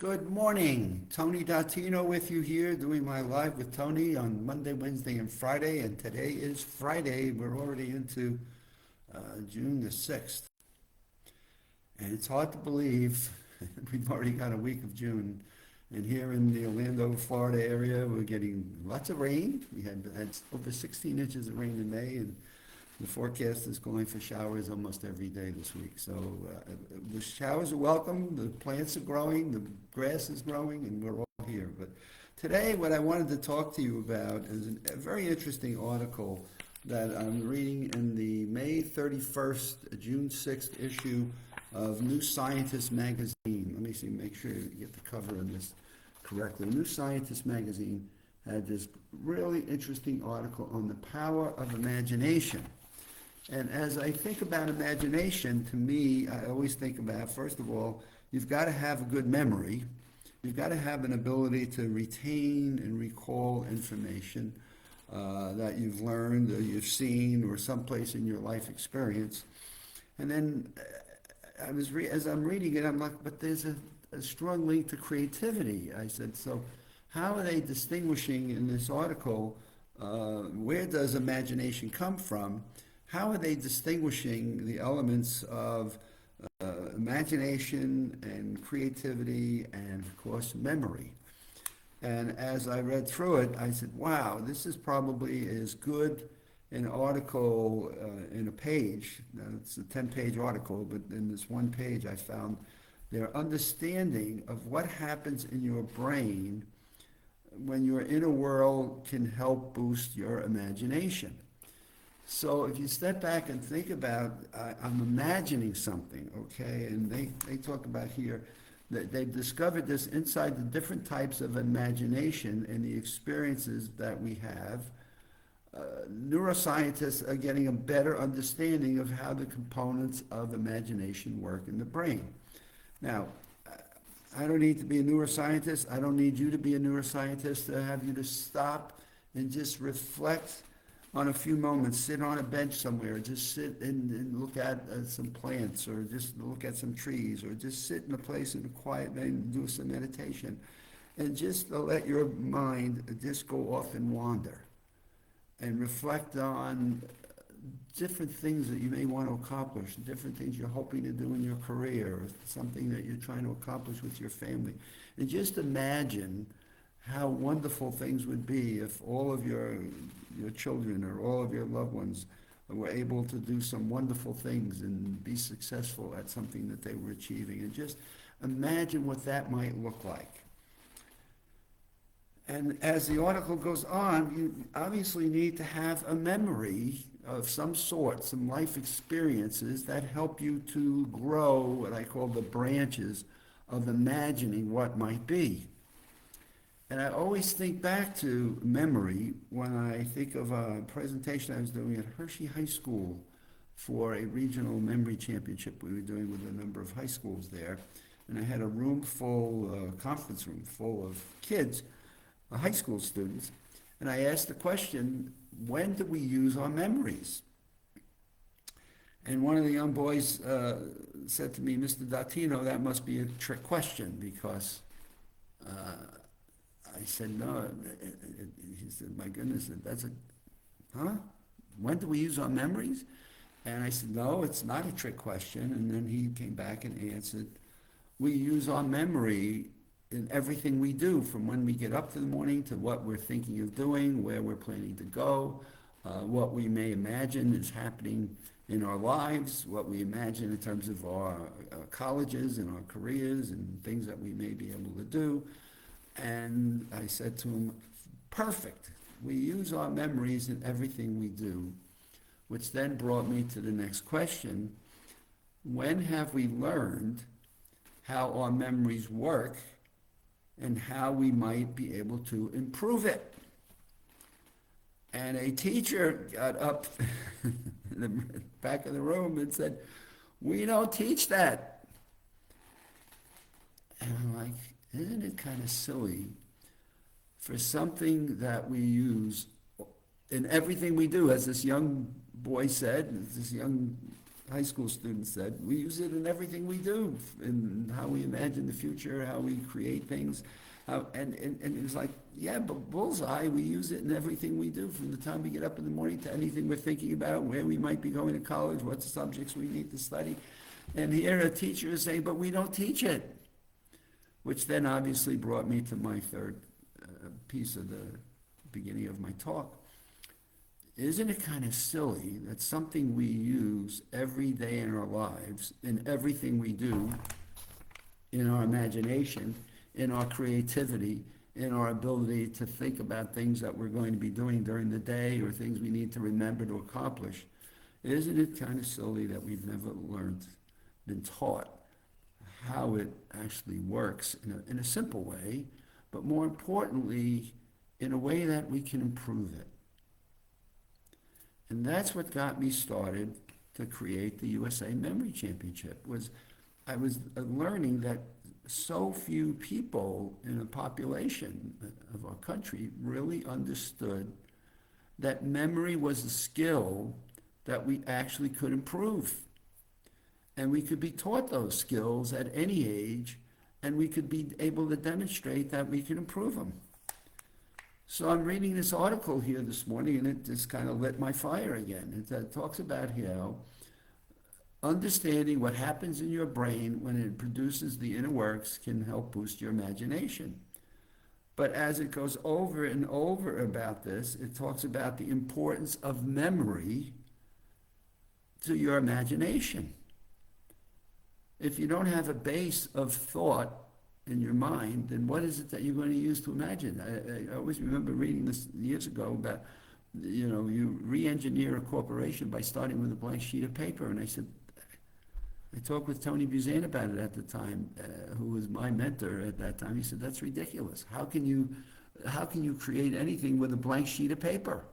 Good morning. Tony Datino with you here doing my live with Tony on Monday, Wednesday, and Friday. And today is Friday. We're already into June the 6th. And it's hard to believe we've already got a week of June. And here in the Orlando, Florida area, we're getting lots of rain. We had over 16 inches of rain in May, and the forecast is calling for showers almost every day this week. So the showers are welcome, the plants are growing, the grass is growing, and we're all here. But today, what I wanted to talk to you about is a very interesting article that I'm reading in the May 31st, June 6th issue of New Scientist magazine. Let me see, make sure you get the cover of this correctly. New Scientist magazine had this really interesting article on the power of imagination. And as I think about imagination, to me, I always think about, first of all, you've got to have a good memory. You've got to have an ability to retain and recall information that you've learned or you've seen or someplace in your life experience. And then as I'm reading it, I'm like, but there's a strong link to creativity. I said, so how are they distinguishing in this article, where does imagination come from? How are they distinguishing the elements of imagination and creativity and, of course, memory? And as I read through it, I said, wow, this is probably as good an article in a page. Now, it's a 10-page article, but in this one page I found their understanding of what happens in your brain when your inner world can help boost your imagination. So if you step back and think about, I'm imagining something, okay, and they talk about here that they've discovered this inside the different types of imagination and the experiences that we have. Neuroscientists are getting a better understanding of how the components of imagination work in the brain. Now, I don't need to be a neuroscientist. I don't need you to be a neuroscientist to have you to stop and just reflect on a few moments, sit on a bench somewhere, just sit and look at some plants, or just look at some trees, or just sit in a place in a quiet and do some meditation, and just let your mind just go off and wander and reflect on different things that you may want to accomplish, different things you're hoping to do in your career, or something that you're trying to accomplish with your family. And just imagine how wonderful things would be if all of your children or all of your loved ones were able to do some wonderful things and be successful at something that they were achieving. And just imagine what that might look like. And as the article goes on, you obviously need to have a memory of some sort, some life experiences that help you to grow what I call the branches of imagining what might be. And I always think back to memory when I think of a presentation I was doing at Hershey High School for a regional memory championship we were doing with a number of high schools there. And I had a room full, conference room full of kids, high school students. And I asked the question, when do we use our memories? And one of the young boys said to me, Mr. Datino, that must be a trick question, because I said, no. He said, my goodness, that's huh? When do we use our memories? And I said, no, it's not a trick question. And then he came back and answered, we use our memory in everything we do, from when we get up in the morning to what we're thinking of doing, where we're planning to go, what we may imagine is happening in our lives, what we imagine in terms of our colleges and our careers and things that we may be able to do. And I said to him, perfect. We use our memories in everything we do, which then brought me to the next question. When have we learned how our memories work and how we might be able to improve it? And a teacher got up in the back of the room and said, we don't teach that. And I'm like, isn't it kind of silly for something that we use in everything we do, as this young boy said, as this young high school student said, we use it in everything we do, in how we imagine the future, how we create things. And it was like, yeah, but bullseye, we use it in everything we do, from the time we get up in the morning to anything we're thinking about, where we might be going to college, what subjects we need to study. And here a teacher is saying, but we don't teach it, which then obviously brought me to my third piece of the beginning of my talk. Isn't it kind of silly that something we use every day in our lives, in everything we do, in our imagination, in our creativity, in our ability to think about things that we're going to be doing during the day or things we need to remember to accomplish, isn't it kind of silly that we've never been taught how it actually works in a simple way, but more importantly, in a way that we can improve it? And that's what got me started to create the USA Memory Championship. I was learning that so few people in a population of our country really understood that memory was a skill that we actually could improve. And we could be taught those skills at any age, and we could be able to demonstrate that we can improve them. So I'm reading this article here this morning, and it just kind of lit my fire again. It talks about how understanding what happens in your brain when it produces the inner works can help boost your imagination. But as it goes over and over about this, it talks about the importance of memory to your imagination. If you don't have a base of thought in your mind, then what is it that you're going to use to imagine? I always remember reading this years ago about, you re-engineer a corporation by starting with a blank sheet of paper. And I talked with Tony Buzan about it at the time, who was my mentor at that time. He said, that's ridiculous. How can you create anything with a blank sheet of paper?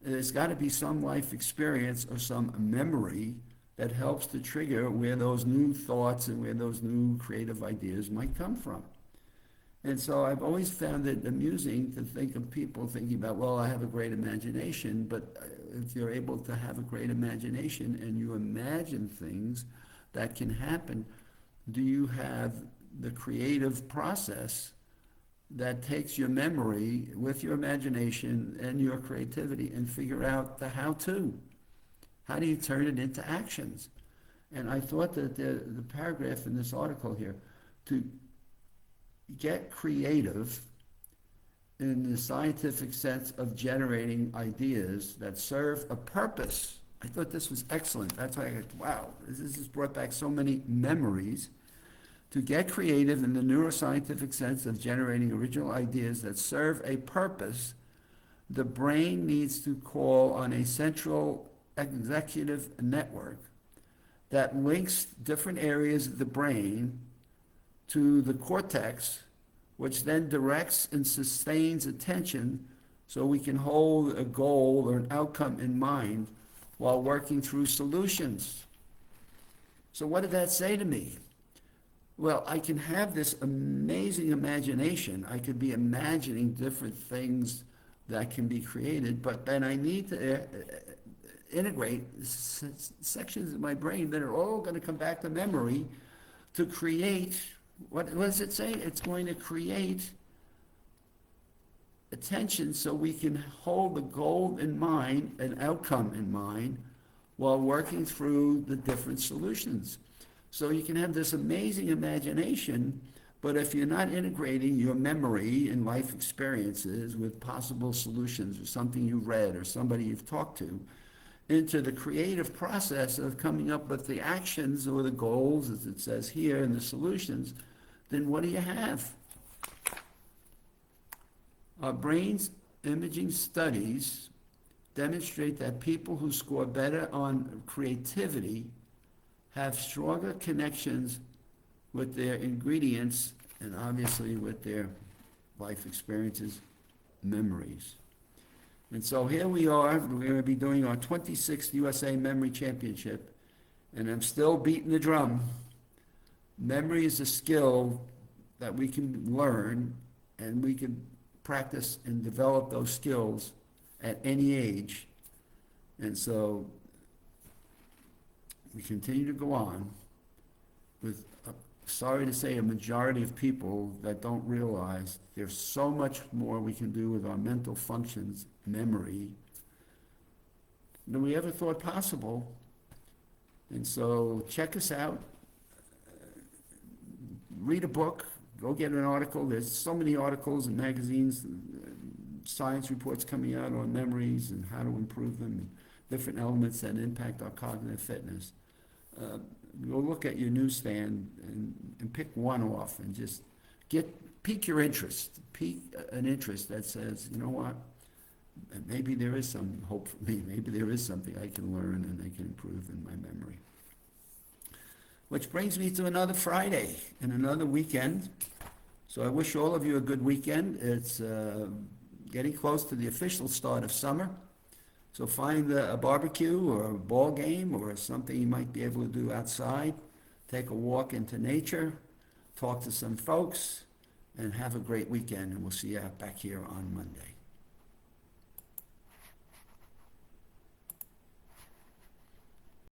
There's got to be some life experience or some memory that helps to trigger where those new thoughts and where those new creative ideas might come from. And so I've always found it amusing to think of people thinking about, well, I have a great imagination, but if you're able to have a great imagination and you imagine things that can happen, do you have the creative process that takes your memory with your imagination and your creativity and figure out the how-to? How do you turn it into actions? And I thought that the paragraph in this article here, to get creative in the scientific sense of generating ideas that serve a purpose. I thought this was excellent. That's why wow, this has brought back so many memories. To get creative in the neuroscientific sense of generating original ideas that serve a purpose, the brain needs to call on a central executive network that links different areas of the brain to the cortex, which then directs and sustains attention so we can hold a goal or an outcome in mind while working through solutions. So what did that say to me? Well, I can have this amazing imagination. I could be imagining different things that can be created, but then I need to integrate sections of my brain that are all going to come back to memory to create, what does it say? It's going to create attention so we can hold the goal in mind, an outcome in mind, while working through the different solutions. So you can have this amazing imagination, but if you're not integrating your memory and life experiences with possible solutions or something you read or somebody you've talked to, into the creative process of coming up with the actions or the goals, as it says here, and the solutions, then what do you have? Our brain's imaging studies demonstrate that people who score better on creativity have stronger connections with their ingredients and obviously with their life experiences, memories. And so here we are, we're going to be doing our 26th USA Memory Championship, and I'm still beating the drum. Memory is a skill that we can learn, and we can practice and develop those skills at any age. And so we continue to go on with, sorry to say, a majority of people that don't realize there's so much more we can do with our mental functions, memory, than we ever thought possible. And so check us out, read a book, go get an article. There's so many articles and magazines, science reports coming out on memories and how to improve them, and different elements that impact our cognitive fitness. Go look at your newsstand and pick one off and just pique your interest, pique an interest that says, you know what, maybe there is some hope for me, maybe there is something I can learn and I can improve in my memory. Which brings me to another Friday and another weekend. So I wish all of you a good weekend. It's getting close to the official start of summer. So find a barbecue or a ball game or something you might be able to do outside. Take a walk into nature, talk to some folks, and have a great weekend. And we'll see you back here on Monday.